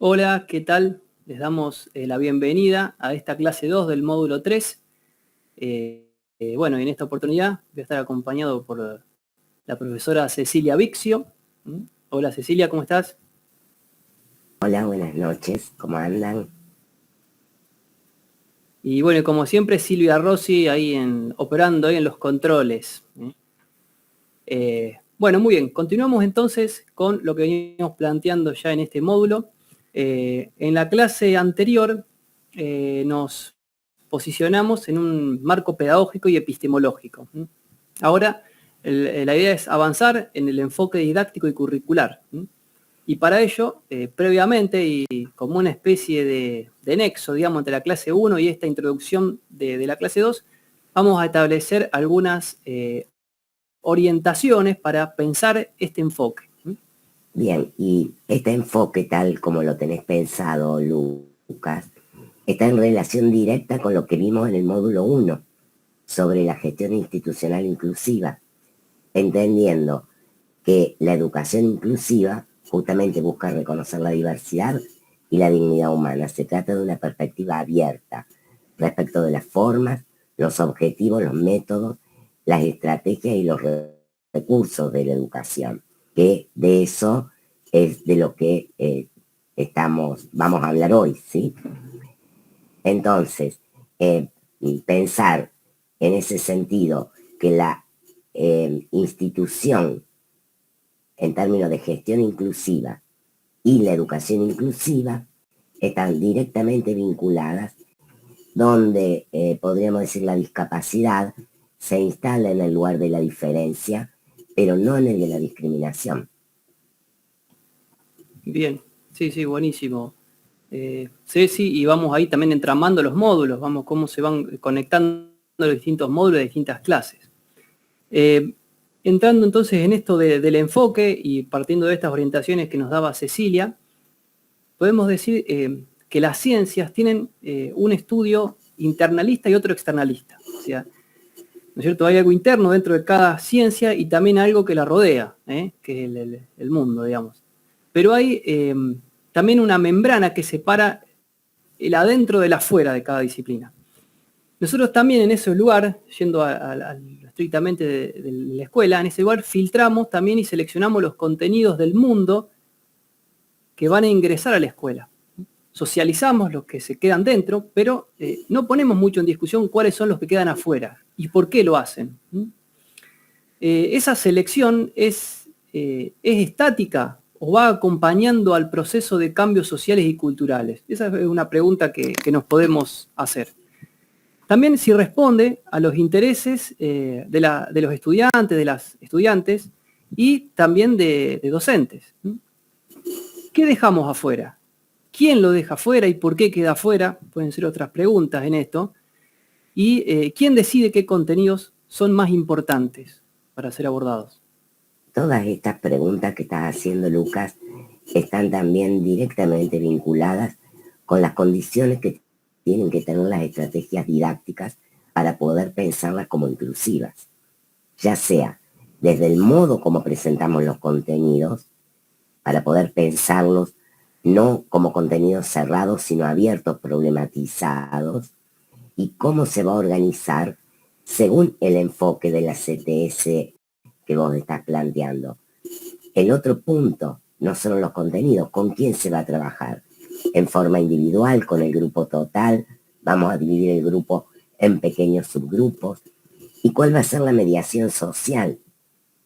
Hola, ¿qué tal? Les damos la bienvenida a esta clase 2 del módulo 3. Bueno, en esta oportunidad voy a estar acompañado por la profesora Cecilia Vixio. Hola Cecilia, ¿cómo estás? Hola, buenas noches, ¿cómo andan? Y bueno, como siempre, Silvia Rossi operando ahí en los controles. Bueno, muy bien, continuamos entonces con lo que veníamos planteando ya en este módulo. En la clase anterior nos posicionamos en un marco pedagógico y epistemológico. Ahora, la idea es avanzar en el enfoque didáctico y curricular. Y para ello, previamente y como una especie de nexo, digamos, entre la clase 1 y esta introducción de la clase 2, vamos a establecer algunas orientaciones para pensar este enfoque. Bien, y este enfoque tal como lo tenés pensado, Lucas, está en relación directa con lo que vimos en el módulo 1 sobre la gestión institucional inclusiva, entendiendo que la educación inclusiva justamente busca reconocer la diversidad y la dignidad humana. Se trata de una perspectiva abierta respecto de las formas, los objetivos, los métodos, las estrategias y los recursos de la educación, que de eso es de lo que vamos a hablar hoy, ¿sí? Entonces, pensar en ese sentido que la institución en términos de gestión inclusiva y la educación inclusiva están directamente vinculadas, donde podríamos decir la discapacidad se instala en el lugar de la diferencia, pero no en el de la discriminación. Bien, sí, buenísimo. Ceci, y vamos ahí también entramando los módulos, vamos cómo se van conectando los distintos módulos de distintas clases. Entrando entonces en esto del enfoque y partiendo de estas orientaciones que nos daba Cecilia, podemos decir que las ciencias tienen un estudio internalista y otro externalista. O sea, ¿no es cierto? Hay algo interno dentro de cada ciencia y también algo que la rodea, que es el mundo, digamos. Pero hay también una membrana que separa el adentro del afuera de cada disciplina. Nosotros también en ese lugar, yendo estrictamente de la escuela, en ese lugar filtramos también y seleccionamos los contenidos del mundo que van a ingresar a la escuela. Socializamos los que se quedan dentro, pero no ponemos mucho en discusión cuáles son los que quedan afuera y por qué lo hacen. Esa selección es estática o va acompañando al proceso de cambios sociales y culturales. Esa es una pregunta que nos podemos hacer. También si responde a los intereses de los estudiantes, de las estudiantes y también de docentes. ¿Qué dejamos afuera? ¿Quién lo deja afuera y por qué queda afuera? Pueden ser otras preguntas en esto. ¿Y quién decide qué contenidos son más importantes para ser abordados? Todas estas preguntas que estás haciendo, Lucas, están también directamente vinculadas con las condiciones que tienen que tener las estrategias didácticas para poder pensarlas como inclusivas, ya sea desde el modo como presentamos los contenidos, para poder pensarlos no como contenidos cerrados, sino abiertos, problematizados, y cómo se va a organizar según el enfoque de la CTS que vos estás planteando. El otro punto no son los contenidos, con quién se va a trabajar. En forma individual, con el grupo total, vamos a dividir el grupo en pequeños subgrupos. ¿Y cuál va a ser la mediación social?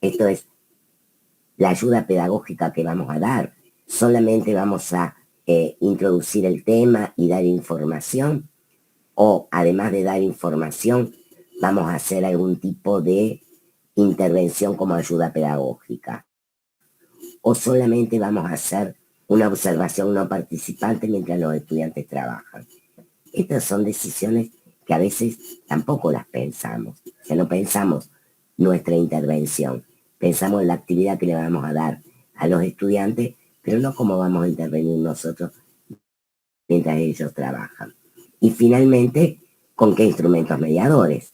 Esto es la ayuda pedagógica que vamos a dar. Solamente vamos a introducir el tema y dar información, o además de dar información, vamos a hacer algún tipo de intervención como ayuda pedagógica, o solamente vamos a hacer una observación no participante mientras los estudiantes trabajan. Estas son decisiones que a veces tampoco las pensamos, o sea, no pensamos nuestra intervención, pensamos en la actividad que le vamos a dar a los estudiantes, pero no cómo vamos a intervenir nosotros mientras ellos trabajan. Y finalmente, ¿con qué instrumentos mediadores?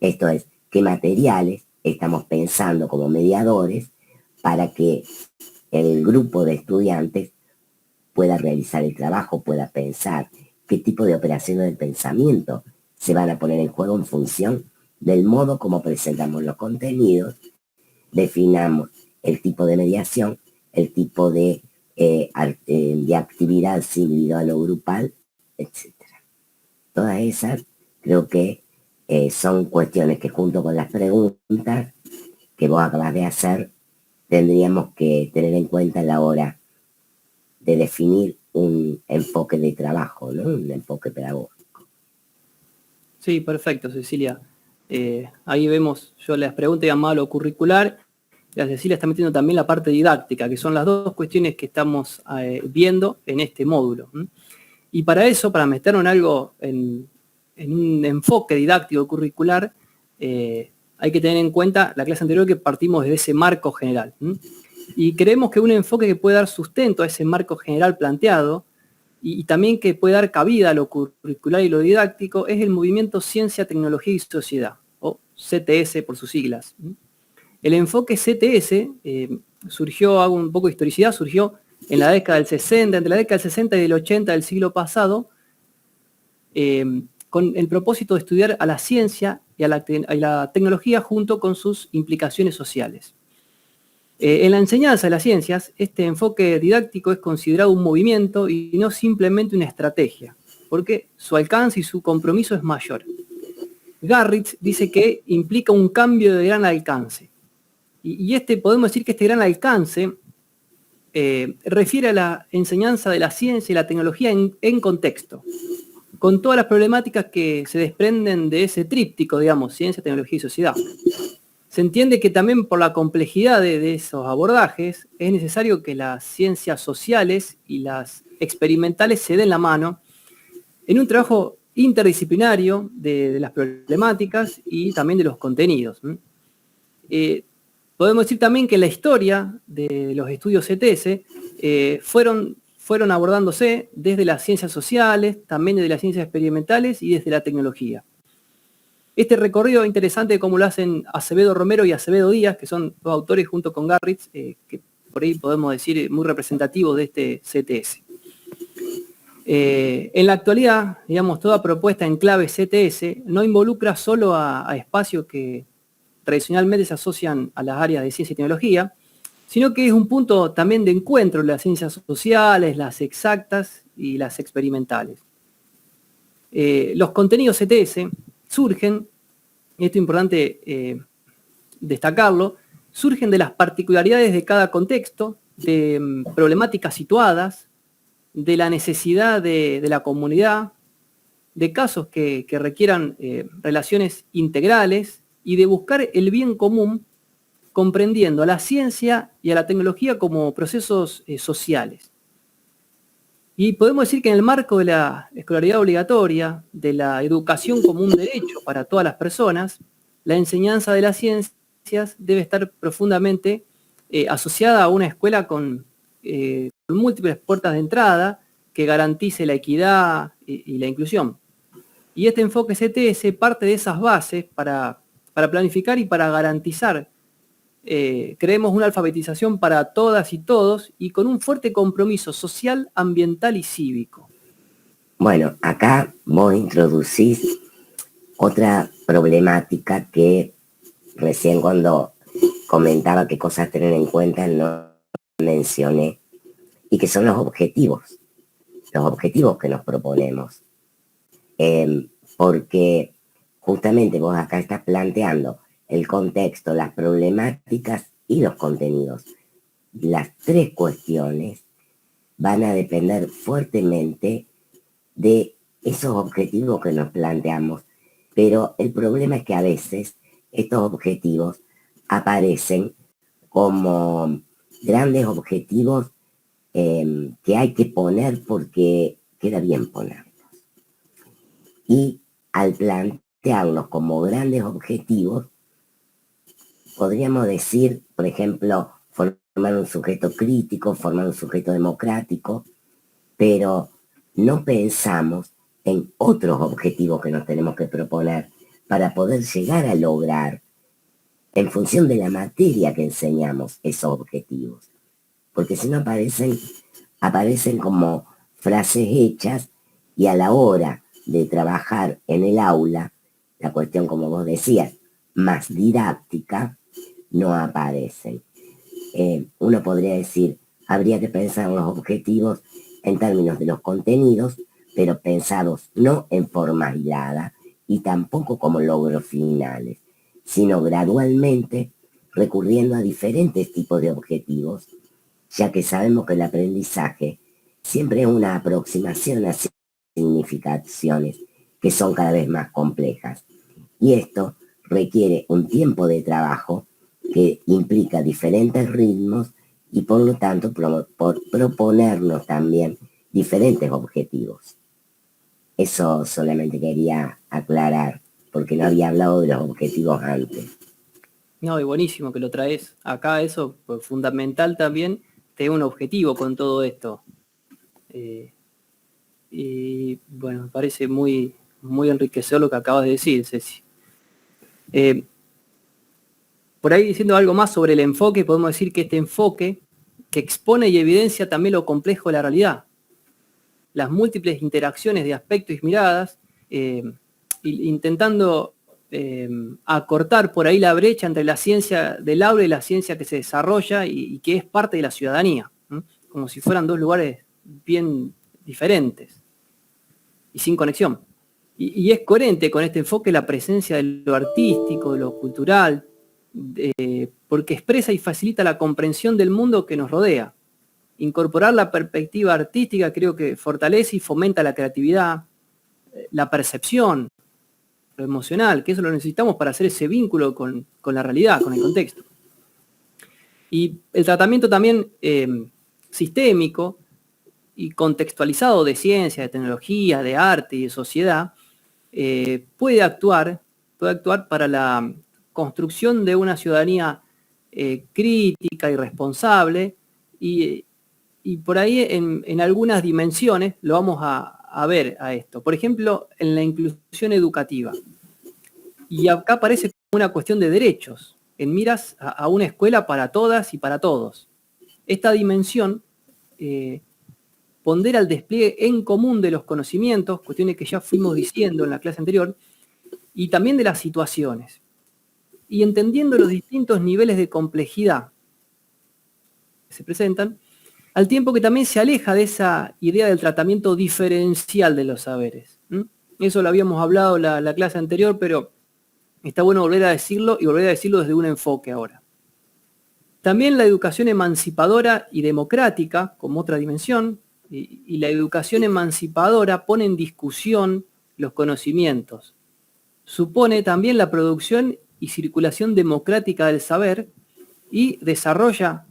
Esto es, ¿qué materiales estamos pensando como mediadores para que el grupo de estudiantes pueda realizar el trabajo, pueda pensar, qué tipo de operaciones del pensamiento se van a poner en juego en función del modo como presentamos los contenidos, definamos el tipo de mediación, el tipo de actividad individual o grupal, etc. Todas esas creo que son cuestiones que junto con las preguntas que vos acabas de hacer, tendríamos que tener en cuenta a la hora de definir un enfoque de trabajo, ¿no? Un enfoque pedagógico. Sí, perfecto, Cecilia. Ahí vemos, yo les pregunté llamado lo curricular, la Cecilia está metiendo también la parte didáctica, que son las dos cuestiones que estamos viendo en este módulo. Y para eso, para meternos en algo, en un enfoque didáctico curricular, hay que tener en cuenta la clase anterior que partimos de ese marco general. Y creemos que un enfoque que puede dar sustento a ese marco general planteado y también que puede dar cabida a lo curricular y lo didáctico es el movimiento Ciencia, Tecnología y Sociedad, o CTS por sus siglas. El enfoque CTS surgió, hago un poco de historicidad, surgió en la década del 60, entre la década del 60 y del 80 del siglo pasado, con el propósito de estudiar a la ciencia y a la tecnología junto con sus implicaciones sociales. En la enseñanza de las ciencias, este enfoque didáctico es considerado un movimiento y no simplemente una estrategia, porque su alcance y su compromiso es mayor. Garrett dice que implica un cambio de gran alcance. Y podemos decir que este gran alcance refiere a la enseñanza de la ciencia y la tecnología en contexto, con todas las problemáticas que se desprenden de ese tríptico, digamos, ciencia, tecnología y sociedad. Se entiende que también por la complejidad de esos abordajes es necesario que las ciencias sociales y las experimentales se den la mano en un trabajo interdisciplinario de las problemáticas y también de los contenidos. Podemos decir también que la historia de los estudios CTS fueron abordándose desde las ciencias sociales, también desde las ciencias experimentales y desde la tecnología. Este recorrido interesante como lo hacen Acevedo Romero y Acevedo Díaz, que son dos autores junto con Garrett, que por ahí podemos decir muy representativos de este CTS. En la actualidad, digamos, toda propuesta en clave CTS no involucra solo a espacios que tradicionalmente se asocian a las áreas de ciencia y tecnología, sino que es un punto también de encuentro de las ciencias sociales, las exactas y las experimentales. Los contenidos CTS surgen, y esto es importante destacarlo, surgen de las particularidades de cada contexto, de problemáticas situadas, de la necesidad de la comunidad, de casos que requieran relaciones integrales y de buscar el bien común comprendiendo a la ciencia y a la tecnología como procesos sociales. Y podemos decir que en el marco de la escolaridad obligatoria, de la educación como un derecho para todas las personas, la enseñanza de las ciencias debe estar profundamente asociada a una escuela con múltiples puertas de entrada que garantice la equidad y la inclusión. Y este enfoque CTS parte de esas bases para planificar y para garantizar, creemos, una alfabetización para todas y todos y con un fuerte compromiso social, ambiental y cívico. Bueno, acá vos introducís otra problemática que recién cuando comentaba qué cosas tener en cuenta no mencioné, y que son los objetivos que nos proponemos. Porque justamente vos acá estás planteando el contexto, las problemáticas y los contenidos. Las tres cuestiones van a depender fuertemente de esos objetivos que nos planteamos. Pero el problema es que a veces estos objetivos aparecen como grandes objetivos que hay que poner porque queda bien ponerlos. Y al plantearlos como grandes objetivos, podríamos decir, por ejemplo, formar un sujeto crítico, formar un sujeto democrático, pero no pensamos en otros objetivos que nos tenemos que proponer para poder llegar a lograr, en función de la materia que enseñamos, esos objetivos. Porque si no aparecen aparecen como frases hechas y a la hora de trabajar en el aula, la cuestión, como vos decías, más didáctica, no aparecen. Uno podría decir, habría que pensar en los objetivos en términos de los contenidos, pero pensados no en forma aislada y tampoco como logros finales, sino gradualmente recurriendo a diferentes tipos de objetivos, ya que sabemos que el aprendizaje siempre es una aproximación a significaciones que son cada vez más complejas. Y esto requiere un tiempo de trabajo que implica diferentes ritmos y por lo tanto por proponernos también diferentes objetivos. Eso solamente quería aclarar, porque no había hablado de los objetivos antes. No, y buenísimo que lo traes acá, eso pues, fundamental también, tener un objetivo con todo esto. Y bueno, me parece muy, muy enriquecedor lo que acabas de decir, Ceci. Por ahí diciendo algo más sobre el enfoque, podemos decir que este enfoque que expone y evidencia también lo complejo de la realidad, las múltiples interacciones de aspectos y miradas, intentando acortar por ahí la brecha entre la ciencia del aula y la ciencia que se desarrolla y que es parte de la ciudadanía, ¿no? Como si fueran dos lugares bien diferentes y sin conexión. Y es coherente con este enfoque la presencia de lo artístico, de lo cultural, porque expresa y facilita la comprensión del mundo que nos rodea. Incorporar la perspectiva artística creo que fortalece y fomenta la creatividad, la percepción, lo emocional, que eso lo necesitamos para hacer ese vínculo con la realidad, con el contexto. Y el tratamiento también sistémico y contextualizado de ciencia, de tecnología, de arte y de sociedad, puede actuar para la construcción de una ciudadanía crítica y responsable y por ahí en algunas dimensiones lo vamos a ver a esto. Por ejemplo, en la inclusión educativa. Y acá aparece como una cuestión de derechos, en miras a una escuela para todas y para todos. Esta dimensión pondera el despliegue en común de los conocimientos, cuestiones que ya fuimos diciendo en la clase anterior, y también de las situaciones. Y entendiendo los distintos niveles de complejidad que se presentan, al tiempo que también se aleja de esa idea del tratamiento diferencial de los saberes. Eso lo habíamos hablado en la clase anterior, pero está bueno volver a decirlo y volver a decirlo desde un enfoque ahora. También la educación emancipadora y democrática, como otra dimensión, y la educación emancipadora pone en discusión los conocimientos. Supone también la producción y circulación democrática del saber y desarrolla,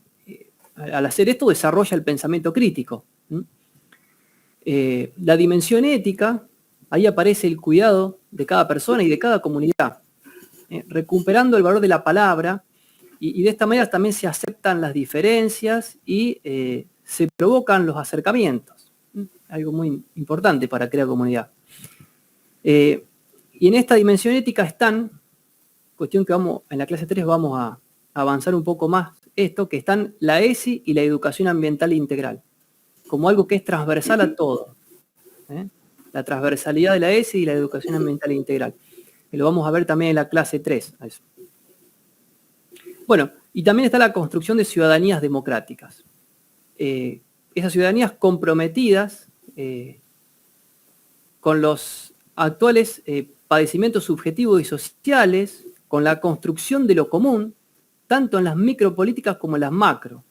al hacer esto, desarrolla el pensamiento crítico. La dimensión ética, ahí aparece el cuidado de cada persona y de cada comunidad, recuperando el valor de la palabra, y de esta manera también se aceptan las diferencias y se provocan los acercamientos. Algo muy importante para crear comunidad. Y en esta dimensión ética están, cuestión que en la clase 3 vamos a avanzar un poco más, esto, que están la ESI y la educación ambiental integral, como algo que es transversal a todo. La transversalidad de la ESI y la educación ambiental integral. Que lo vamos a ver también en la clase 3. A eso. Bueno, y también está la construcción de ciudadanías democráticas. Esas ciudadanías comprometidas con los actuales padecimientos subjetivos y sociales, con la construcción de lo común, tanto en las micropolíticas como en las macro,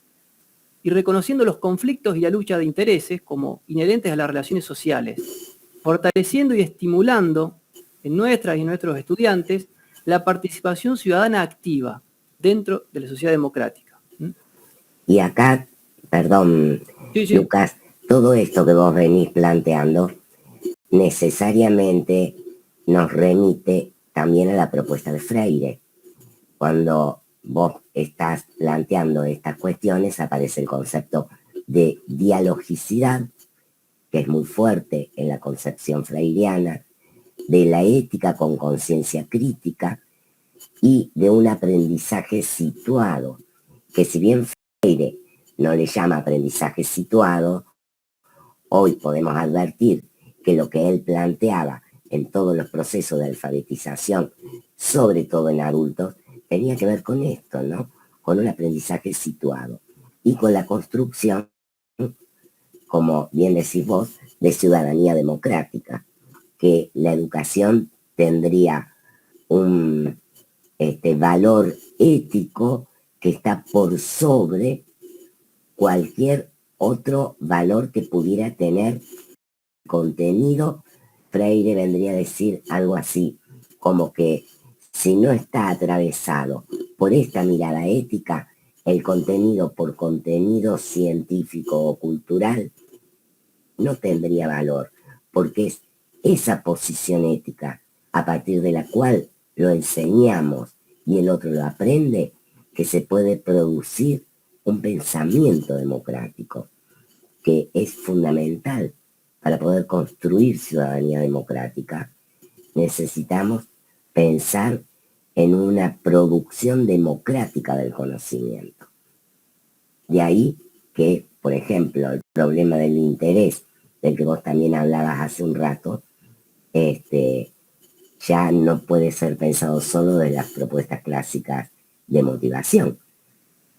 y reconociendo los conflictos y la lucha de intereses como inherentes a las relaciones sociales, fortaleciendo y estimulando en nuestras y nuestros estudiantes la participación ciudadana activa dentro de la sociedad democrática. Y acá, perdón, sí. Lucas, todo esto que vos venís planteando necesariamente nos remite también a la propuesta de Freire. Cuando vos estás planteando estas cuestiones aparece el concepto de dialogicidad, que es muy fuerte en la concepción freiriana, de la ética con conciencia crítica y de un aprendizaje situado, que si bien Freire no le llama aprendizaje situado, Hoy podemos advertir que lo que él planteaba en todos los procesos de alfabetización, sobre todo en adultos, tenía que ver con esto, ¿no? Con un aprendizaje situado y con la construcción, como bien decís vos, de ciudadanía democrática, que la educación tendría un valor ético que está por sobre cualquier otro valor que pudiera tener contenido. Freire vendría a decir algo así, como que si no está atravesado por esta mirada ética, el contenido por contenido científico o cultural no tendría valor, porque es esa posición ética a partir de la cual lo enseñamos y el otro lo aprende, que se puede producir un pensamiento democrático, que es fundamental para poder construir ciudadanía democrática. Necesitamos pensar en una producción democrática del conocimiento. De ahí que, por ejemplo, el problema del interés, del que vos también hablabas hace un rato, ya no puede ser pensado solo de las propuestas clásicas de motivación,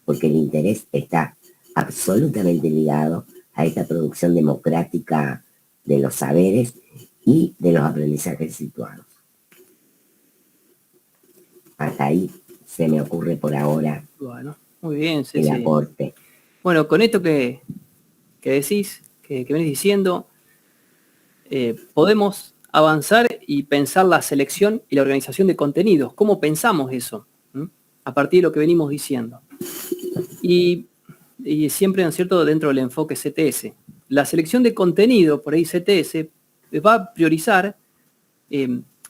porque el interés está absolutamente ligado a esta producción democrática de los saberes y de los aprendizajes situados. Hasta ahí se me ocurre por ahora. Bueno, muy bien, el aporte. Bueno, con esto que decís, que venís diciendo, podemos avanzar y pensar la selección y la organización de contenidos. ¿Cómo pensamos eso? A partir de lo que venimos diciendo. Y siempre, ¿no es cierto?, dentro del enfoque CTS. La selección de contenido, por ahí CTS, va a priorizar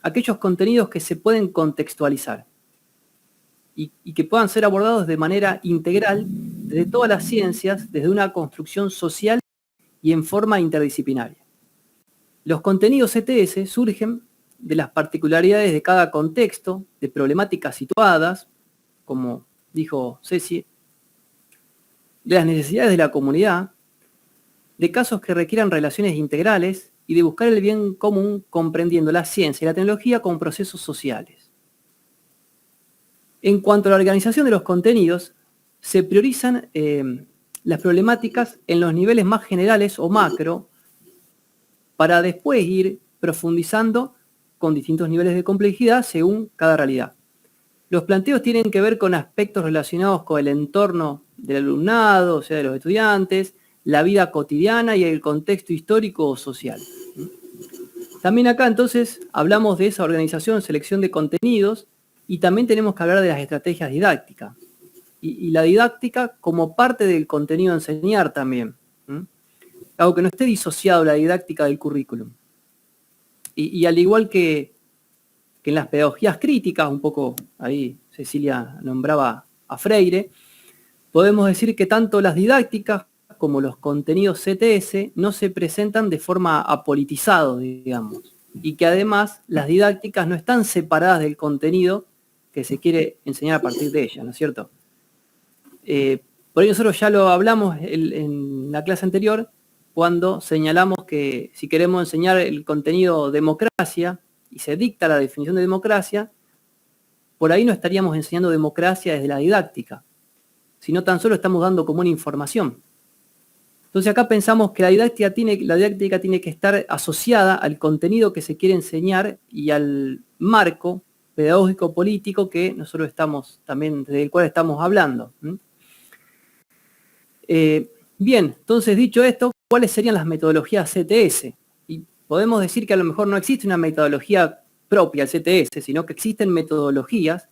aquellos contenidos que se pueden contextualizar y que puedan ser abordados de manera integral desde todas las ciencias, desde una construcción social y en forma interdisciplinaria. Los contenidos CTS surgen de las particularidades de cada contexto, de problemáticas situadas, como dijo Ceci, de las necesidades de la comunidad, de casos que requieran relaciones integrales y de buscar el bien común comprendiendo la ciencia y la tecnología como procesos sociales. En cuanto a la organización de los contenidos, se priorizan las problemáticas en los niveles más generales o macro para después ir profundizando con distintos niveles de complejidad según cada realidad. Los planteos tienen que ver con aspectos relacionados con el entorno del alumnado, o sea, de los estudiantes, la vida cotidiana y el contexto histórico o social. También acá entonces hablamos de esa organización, selección de contenidos, y también tenemos que hablar de las estrategias didácticas. Y la didáctica como parte del contenido a enseñar también. Algo que no esté disociado la didáctica del currículum. Y al igual que en las pedagogías críticas, un poco ahí Cecilia nombraba a Freire, podemos decir que tanto las didácticas como los contenidos CTS no se presentan de forma apolitizada, digamos, y que además las didácticas no están separadas del contenido que se quiere enseñar a partir de ellas, ¿no es cierto? Por ello nosotros ya lo hablamos en la clase anterior, cuando señalamos que si queremos enseñar el contenido democracia, y se dicta la definición de democracia, por ahí no estaríamos enseñando democracia desde la didáctica, sino tan solo estamos dando como una información. Entonces acá pensamos que la didáctica tiene que estar asociada al contenido que se quiere enseñar y al marco pedagógico político que nosotros estamos también, desde el cual estamos hablando. Bien, entonces dicho esto, ¿cuáles serían las metodologías CTS? Y podemos decir que a lo mejor no existe una metodología propia al CTS, sino que existen metodologías,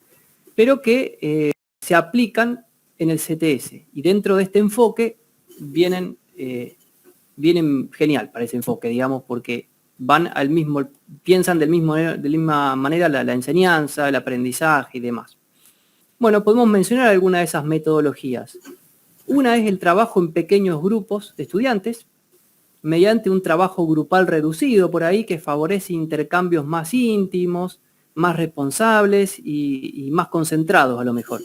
pero que se aplican en el CTS. Y dentro de este enfoque vienen genial para ese enfoque, digamos, porque van al mismo, piensan de la misma manera la enseñanza, el aprendizaje y demás. Bueno, podemos mencionar algunas de esas metodologías. Una es el trabajo en pequeños grupos de estudiantes, mediante un trabajo grupal reducido por ahí que favorece intercambios más íntimos, más responsables y más concentrados a lo mejor.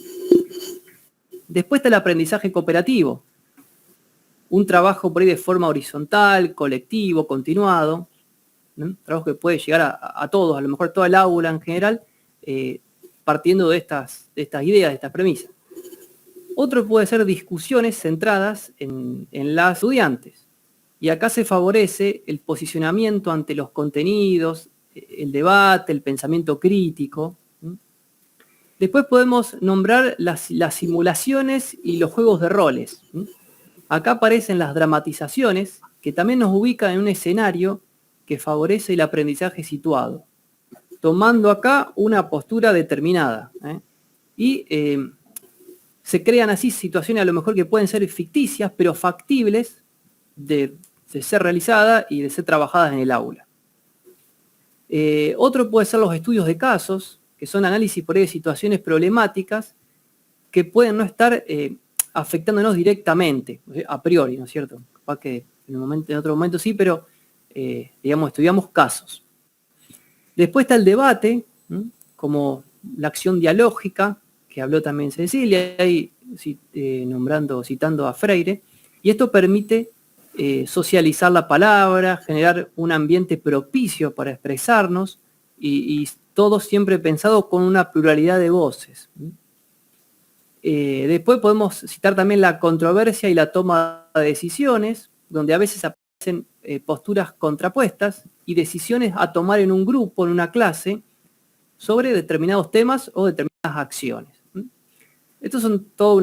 Después está el aprendizaje cooperativo, un trabajo por ahí de forma horizontal, colectivo, continuado, ¿no? Un trabajo que puede llegar a todos, a lo mejor toda el aula en general, partiendo de estas ideas, de estas premisas. Otro puede ser discusiones centradas en las estudiantes. Y acá se favorece el posicionamiento ante los contenidos, el debate, el pensamiento crítico. Después podemos nombrar las simulaciones y los juegos de roles. Acá aparecen las dramatizaciones, que también nos ubican en un escenario que favorece el aprendizaje situado, tomando acá una postura determinada. Y se crean así situaciones a lo mejor que pueden ser ficticias, pero factibles de ser realizadas y de ser trabajadas en el aula. Otro puede ser los estudios de casos, que son análisis por ahí de situaciones problemáticas que pueden no estar afectándonos directamente, a priori, ¿no es cierto? Capaz que en otro momento sí, pero digamos, estudiamos casos. Después está el debate, como la acción dialógica, que habló también Cecilia, ahí citando a Freire, y esto permite socializar la palabra, generar un ambiente propicio para expresarnos, y todo siempre pensado con una pluralidad de voces. Después podemos citar también la controversia y la toma de decisiones, donde a veces aparecen posturas contrapuestas y decisiones a tomar en un grupo, en una clase, sobre determinados temas o determinadas acciones. Estos son todo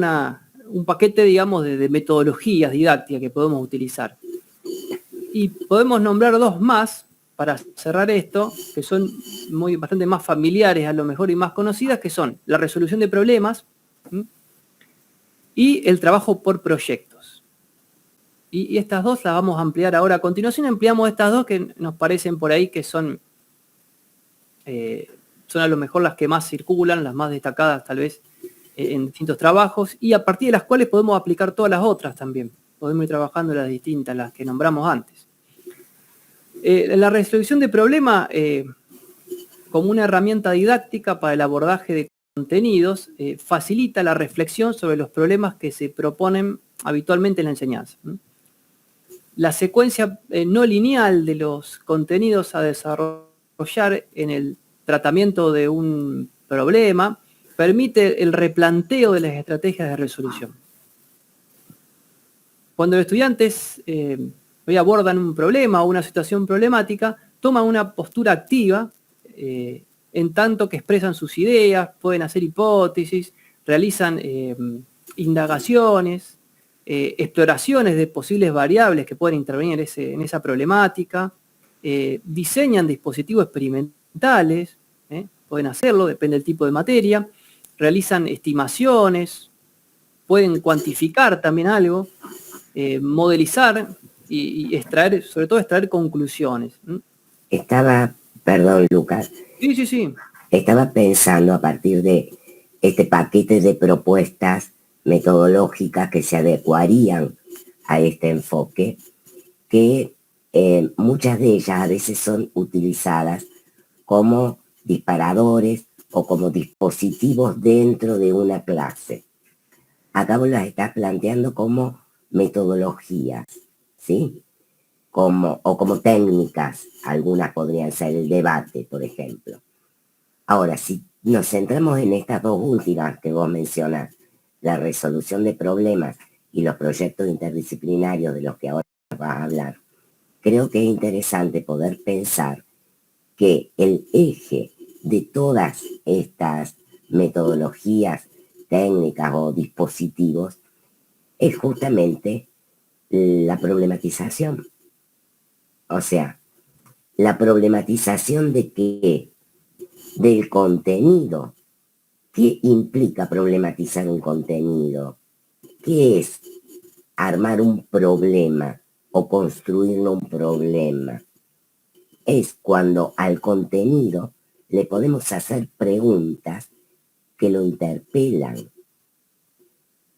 un paquete, digamos, de metodologías didácticas que podemos utilizar. Y podemos nombrar dos más para cerrar esto, que son bastante más familiares a lo mejor y más conocidas, que son la resolución de problemas y el trabajo por proyectos. Y estas dos las vamos a ampliar ahora. A continuación ampliamos estas dos que nos parecen por ahí que son a lo mejor las que más circulan, las más destacadas tal vez en distintos trabajos, y a partir de las cuales podemos aplicar todas las otras también. Podemos ir trabajando las distintas, las que nombramos antes. La resolución de problema como una herramienta didáctica para el abordaje de contenidos facilita la reflexión sobre los problemas que se proponen habitualmente en la enseñanza. La secuencia no lineal de los contenidos a desarrollar en el tratamiento de un problema permite el replanteo de las estrategias de resolución. Cuando los estudiantes abordan un problema o una situación problemática, toman una postura activa en tanto que expresan sus ideas, pueden hacer hipótesis, realizan indagaciones, exploraciones de posibles variables que pueden intervenir en esa problemática, diseñan dispositivos experimentales, pueden hacerlo, depende del tipo de materia, realizan estimaciones, pueden cuantificar también algo, modelizar y extraer, sobre todo extraer conclusiones. Perdón, Lucas. Sí. Estaba pensando a partir de este paquete de propuestas metodológicas que se adecuarían a este enfoque, que muchas de ellas a veces son utilizadas como disparadores o como dispositivos dentro de una clase. Acá vos las estás planteando como metodologías, ¿sí? O como técnicas, algunas podrían ser el debate, por ejemplo. Ahora, si nos centramos en estas dos últimas que vos mencionás, la resolución de problemas y los proyectos interdisciplinarios de los que ahora vas a hablar, creo que es interesante poder pensar que el eje de todas estas metodologías, técnicas o dispositivos es justamente la problematización. O sea, la problematización de qué, del contenido. ¿Qué implica problematizar un contenido? ¿Qué es armar un problema o construir un problema? Es cuando al contenido le podemos hacer preguntas que lo interpelan.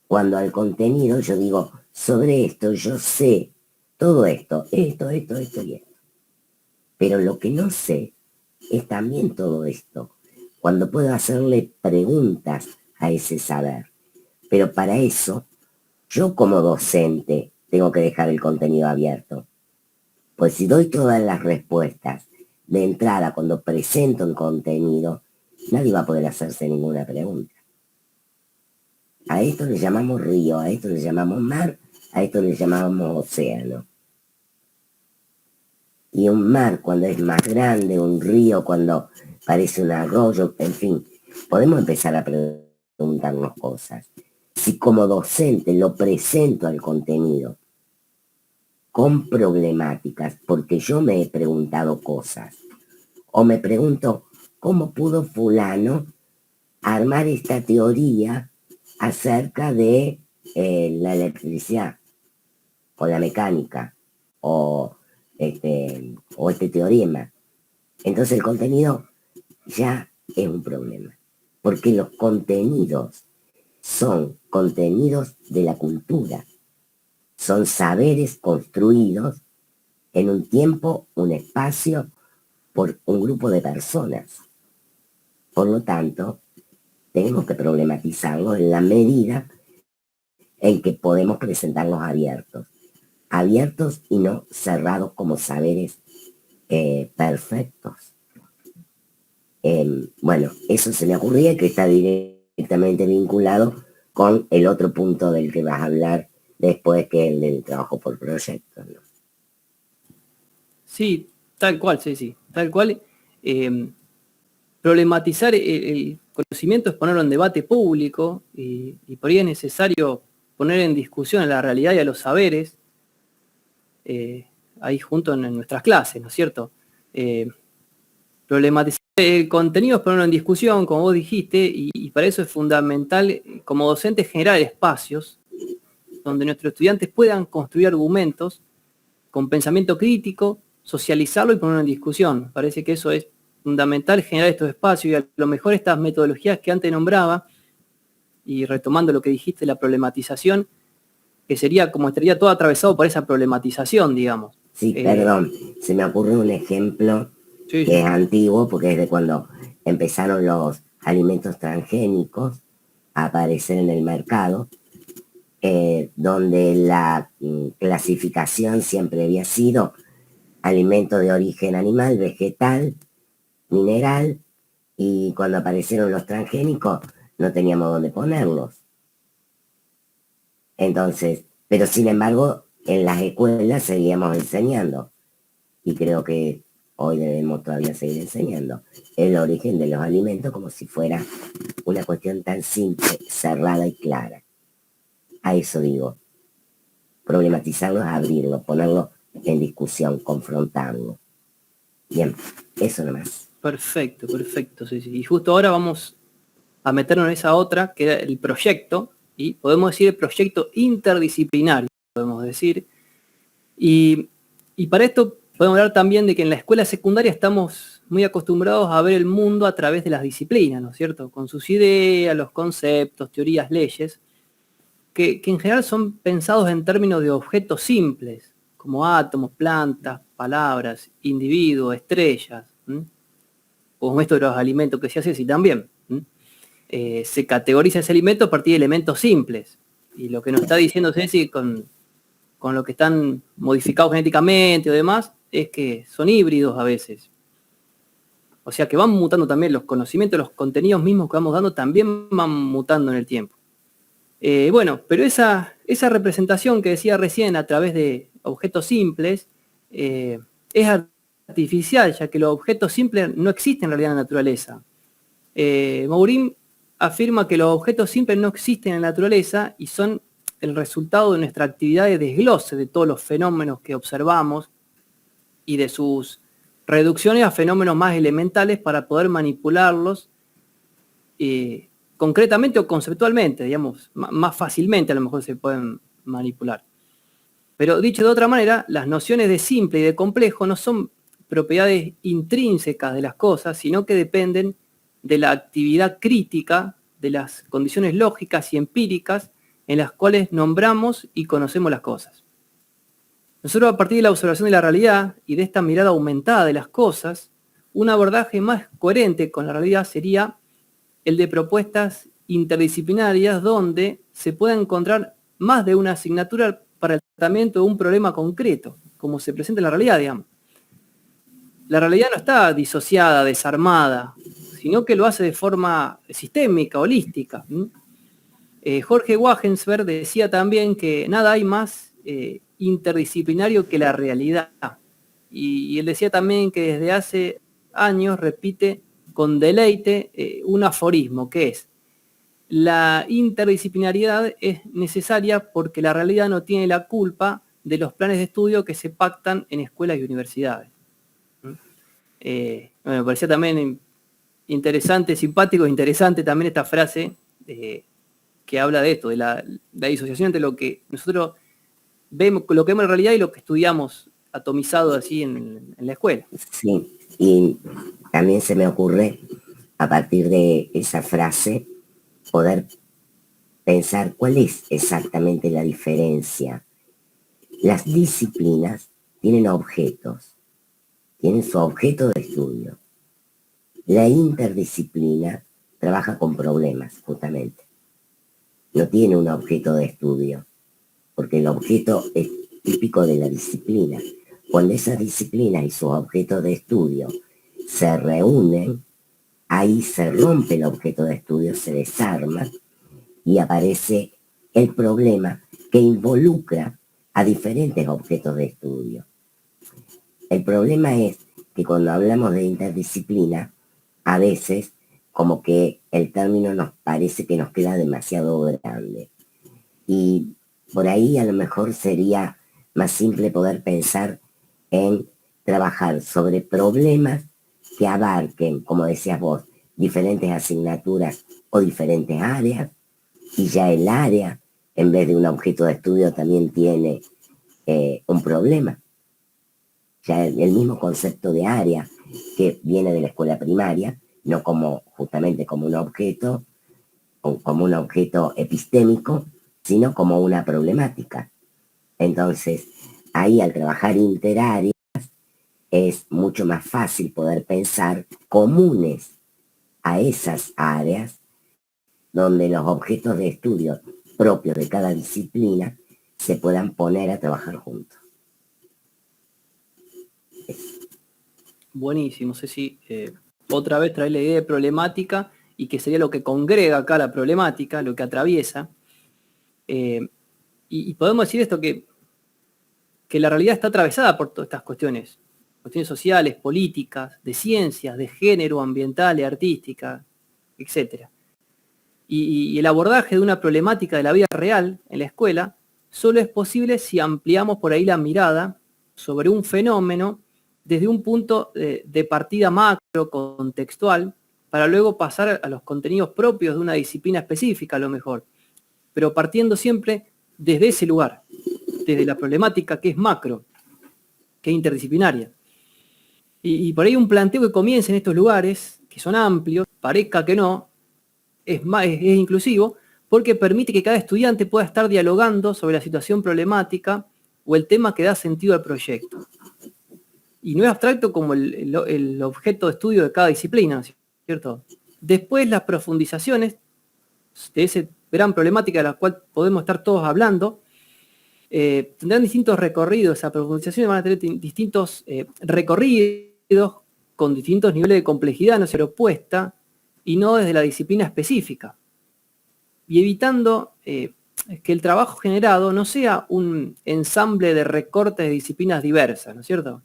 Cuando al contenido yo digo, sobre esto yo sé todo esto y esto. Pero lo que no sé es también todo esto. Cuando puedo hacerle preguntas a ese saber. Pero para eso, yo como docente tengo que dejar el contenido abierto? Pues si doy todas las respuestas de entrada cuando presento el contenido, nadie va a poder hacerse ninguna pregunta. A esto le llamamos río, a esto le llamamos mar, a esto le llamamos océano. Y un mar cuando es más grande, un río cuando parece un arroyo, en fin, podemos empezar a preguntarnos cosas. Si como docente lo presento al contenido con problemáticas, porque yo me he preguntado cosas, o me pregunto, ¿cómo pudo fulano armar esta teoría acerca de la electricidad, o la mecánica, o este teorema? Entonces el contenido ya es un problema, porque los contenidos son contenidos de la cultura, son saberes construidos en un tiempo, un espacio, por un grupo de personas. Por lo tanto, tenemos que problematizarlos en la medida en que podemos presentarlos abiertos y no cerrados como saberes perfectos. Bueno, eso se me ocurría, que está directamente vinculado con el otro punto del que vas a hablar después, que es el del trabajo por proyectos, ¿no? Sí, tal cual, sí, tal cual. Problematizar el conocimiento es ponerlo en debate público y por ahí es necesario poner en discusión la realidad y a los saberes ahí junto en nuestras clases, ¿no es cierto? Problematizar el contenido es ponerlo en discusión, como vos dijiste, y para eso es fundamental como docentes generar espacios donde nuestros estudiantes puedan construir argumentos con pensamiento crítico, socializarlo y ponerlo en discusión. Parece que eso es fundamental, generar estos espacios, y a lo mejor estas metodologías que antes nombraba, y retomando lo que dijiste, la problematización, que sería como estaría todo atravesado por esa problematización, digamos. Sí, perdón, se me ocurre un ejemplo sí. que es antiguo, porque es de cuando empezaron los alimentos transgénicos a aparecer en el mercado, donde la clasificación siempre había sido alimento de origen animal, vegetal, mineral, y cuando aparecieron los transgénicos no teníamos dónde ponerlos. Entonces, pero sin embargo, en las escuelas seguíamos enseñando, y creo que hoy debemos todavía seguir enseñando el origen de los alimentos como si fuera una cuestión tan simple, cerrada y clara. A eso digo, problematizarlo es abrirlo, ponerlo en discusión, confrontarlo. Bien, eso nomás. Perfecto, sí. Y justo ahora vamos a meternos en esa otra, que era el proyecto, y podemos decir el proyecto interdisciplinario, podemos decir. Y para esto podemos hablar también de que en la escuela secundaria estamos muy acostumbrados a ver el mundo a través de las disciplinas, ¿no es cierto? Con sus ideas, los conceptos, teorías, leyes, que en general son pensados en términos de objetos simples, como átomos, plantas, palabras, individuos, estrellas, como esto de los alimentos que se hace así también. Se categoriza ese alimento a partir de elementos simples. Y lo que nos está diciendo Ceci con lo que están modificados genéticamente o demás, es que son híbridos a veces. O sea que van mutando también los conocimientos, los contenidos mismos que vamos dando también van mutando en el tiempo. Bueno, pero esa representación que decía recién a través de objetos simples es artificial, ya que los objetos simples no existen en realidad en la naturaleza. Mourigne afirma que los objetos simples no existen en la naturaleza y son el resultado de nuestra actividad de desglose de todos los fenómenos que observamos y de sus reducciones a fenómenos más elementales para poder manipularlos concretamente o conceptualmente, digamos, más fácilmente a lo mejor se pueden manipular. Pero dicho de otra manera, las nociones de simple y de complejo no son propiedades intrínsecas de las cosas, sino que dependen de la actividad crítica, de las condiciones lógicas y empíricas en las cuales nombramos y conocemos las cosas. Nosotros, a partir de la observación de la realidad y de esta mirada aumentada de las cosas, un abordaje más coherente con la realidad sería el de propuestas interdisciplinarias donde se pueda encontrar más de una asignatura para el tratamiento de un problema concreto, como se presenta en la realidad, digamos. La realidad no está disociada, desarmada, sino que lo hace de forma sistémica, holística. Jorge Wagensberg decía también que nada hay más interdisciplinario que la realidad. Y él decía también que desde hace años repite con deleite un aforismo, que es: la interdisciplinariedad es necesaria porque la realidad no tiene la culpa de los planes de estudio que se pactan en escuelas y universidades. Bueno, me parecía también interesante, simpático e interesante también esta frase que habla de esto, de la disociación entre lo que nosotros vemos, lo que vemos en realidad y lo que estudiamos atomizado así en la escuela. Sí, y también se me ocurre, a partir de esa frase, poder pensar cuál es exactamente la diferencia. Las disciplinas tienen objetos, tienen su objeto de estudio. La interdisciplina trabaja con problemas, justamente. No tiene un objeto de estudio, porque el objeto es típico de la disciplina. Cuando esas disciplinas y sus objetos de estudio se reúnen, ahí se rompe el objeto de estudio, se desarma y aparece el problema que involucra a diferentes objetos de estudio. El problema es que cuando hablamos de interdisciplina, a veces como que el término nos parece que nos queda demasiado grande. Y por ahí a lo mejor sería más simple poder pensar en trabajar sobre problemas que abarquen, como decías vos, diferentes asignaturas o diferentes áreas, y ya el área, en vez de un objeto de estudio, también tiene un problema. Ya el mismo concepto de área que viene de la escuela primaria, no como justamente como un objeto, o como un objeto epistémico, sino como una problemática. Entonces, ahí al trabajar interáreas, es mucho más fácil poder pensar comunes a esas áreas donde los objetos de estudio propios de cada disciplina se puedan poner a trabajar juntos. Buenísimo, Ceci. Otra vez trae la idea de problemática y que sería lo que congrega acá la problemática, lo que atraviesa. Y podemos decir esto, que la realidad está atravesada por todas estas cuestiones sociales, políticas, de ciencias, de género, ambientales, artísticas, etc. Y el abordaje de una problemática de la vida real en la escuela solo es posible si ampliamos por ahí la mirada sobre un fenómeno desde un punto de partida macro, contextual, para luego pasar a los contenidos propios de una disciplina específica a lo mejor, pero partiendo siempre desde ese lugar, desde la problemática que es macro, que es interdisciplinaria. Y por ahí un planteo que comienza en estos lugares, que son amplios, parezca que no, es inclusivo, porque permite que cada estudiante pueda estar dialogando sobre la situación problemática o el tema que da sentido al proyecto. Y no es abstracto como el objeto de estudio de cada disciplina, ¿cierto? Después las profundizaciones de esa gran problemática de la cual podemos estar todos hablando, tendrán distintos recorridos. Esas profundizaciones van a tener distintos recorridos con distintos niveles de complejidad, no sé, propuesta, y no desde la disciplina específica. Y evitando que el trabajo generado no sea un ensamble de recortes de disciplinas diversas, ¿no es cierto?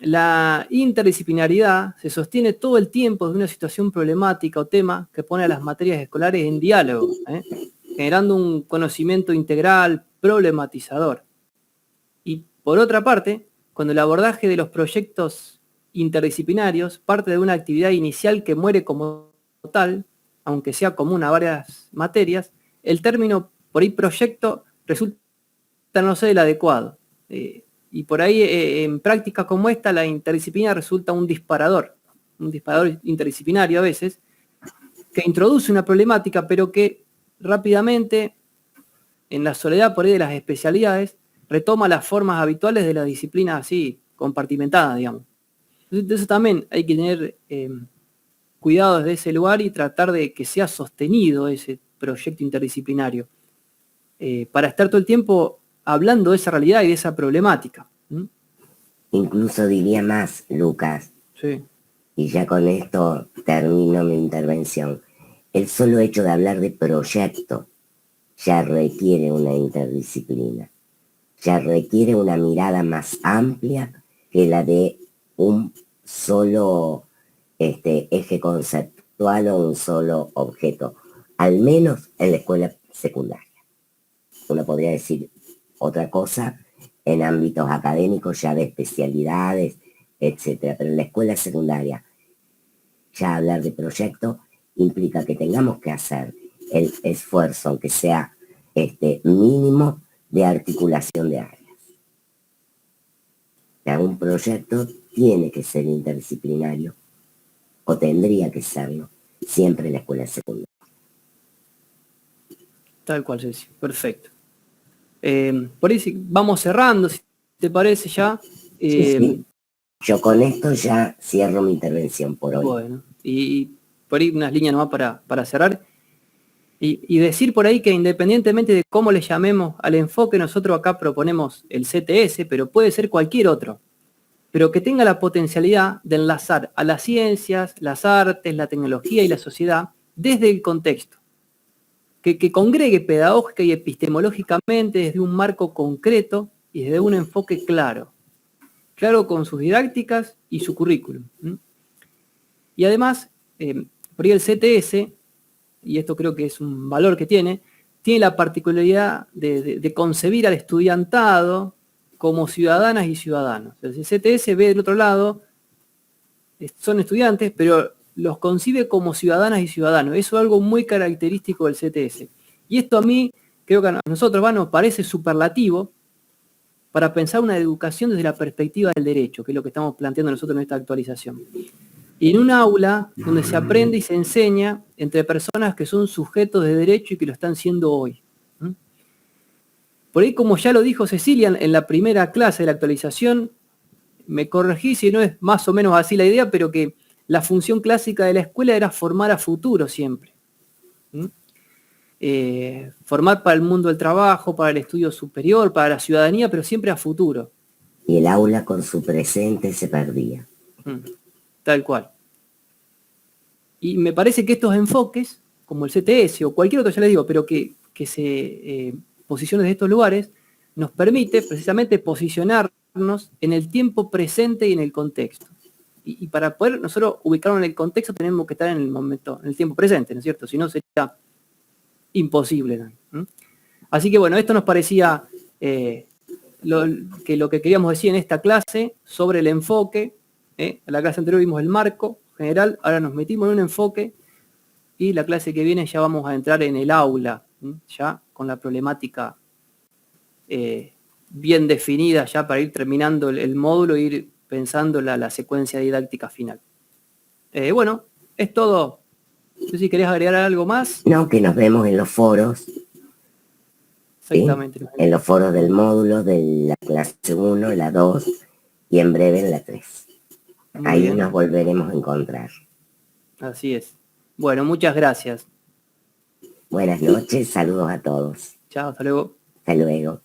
La interdisciplinaridad se sostiene todo el tiempo de una situación problemática o tema que pone a las materias escolares en diálogo, generando un conocimiento integral, problematizador. Y por otra parte, cuando el abordaje de los proyectos interdisciplinarios parte de una actividad inicial que muere como tal, aunque sea común a varias materias, el término por ahí proyecto resulta no ser el adecuado. Y por ahí en prácticas como esta la interdisciplina resulta un disparador interdisciplinario a veces, que introduce una problemática pero que rápidamente, en la soledad por ahí de las especialidades, retoma las formas habituales de las disciplinas así compartimentadas, digamos. Entonces, de eso también hay que tener cuidado desde ese lugar y tratar de que sea sostenido ese proyecto interdisciplinario. para estar todo el tiempo hablando de esa realidad y de esa problemática. Incluso diría más, Lucas, Sí. y ya con esto termino mi intervención. El solo hecho de hablar de proyecto ya requiere una interdisciplina, ya requiere una mirada más amplia que la de un solo eje conceptual o un solo objeto, al menos en la escuela secundaria. Uno podría decir otra cosa en ámbitos académicos ya de especialidades, etcétera, pero en la escuela secundaria ya hablar de proyecto implica que tengamos que hacer el esfuerzo, aunque sea mínimo, de articulación de áreas. O sea, un proyecto tiene que ser interdisciplinario, o tendría que serlo, siempre en la escuela secundaria. Tal cual, Ceci. Perfecto. Por ahí vamos cerrando, si te parece ya. Sí. Yo con esto ya cierro mi intervención por hoy. Bueno, y por ahí unas líneas nomás para cerrar. Y decir por ahí que independientemente de cómo le llamemos al enfoque, nosotros acá proponemos el CTS, pero puede ser cualquier otro, pero que tenga la potencialidad de enlazar a las ciencias, las artes, la tecnología y la sociedad desde el contexto. Que congregue pedagógica y epistemológicamente desde un marco concreto y desde un enfoque claro con sus didácticas y su currículum. Y además, por ahí el CTS, y esto creo que es un valor que tiene la particularidad de concebir al estudiantado como ciudadanas y ciudadanos. El CTS ve del otro lado, son estudiantes, pero los concibe como ciudadanas y ciudadanos. Eso es algo muy característico del CTS. Y esto a mí, creo que a nosotros nos parece superlativo para pensar una educación desde la perspectiva del derecho, que es lo que estamos planteando nosotros en esta actualización. Y en un aula donde se aprende y se enseña entre personas que son sujetos de derecho y que lo están siendo hoy. Por ahí, como ya lo dijo Cecilia en la primera clase de la actualización, me corregí si no es más o menos así la idea, pero que la función clásica de la escuela era formar a futuro siempre. Formar para el mundo del trabajo, para el estudio superior, para la ciudadanía, pero siempre a futuro. Y el aula con su presente se perdía. Tal cual. Y me parece que estos enfoques, como el CTS o cualquier otro, ya les digo, pero que se posicione desde estos lugares, nos permite precisamente posicionarnos en el tiempo presente y en el contexto. Y para poder nosotros ubicarnos en el contexto tenemos que estar en el momento, en el tiempo presente, ¿no es cierto? Si no sería imposible, ¿no? Así que bueno, esto nos parecía lo que queríamos decir en esta clase sobre el enfoque. En la clase anterior vimos el marco general, ahora nos metimos en un enfoque y la clase que viene ya vamos a entrar en el aula, ya con la problemática bien definida ya para ir terminando el módulo e ir pensando la secuencia didáctica final. Bueno, es todo. No sé si querés agregar algo más. No, que nos vemos en los foros. Exactamente. ¿Sí? En los foros del módulo de la clase 1, la 2 y en breve en la 3. Ahí nos volveremos a encontrar. Así es. Bueno, muchas gracias. Buenas noches, saludos a todos. Chao, hasta luego. Hasta luego.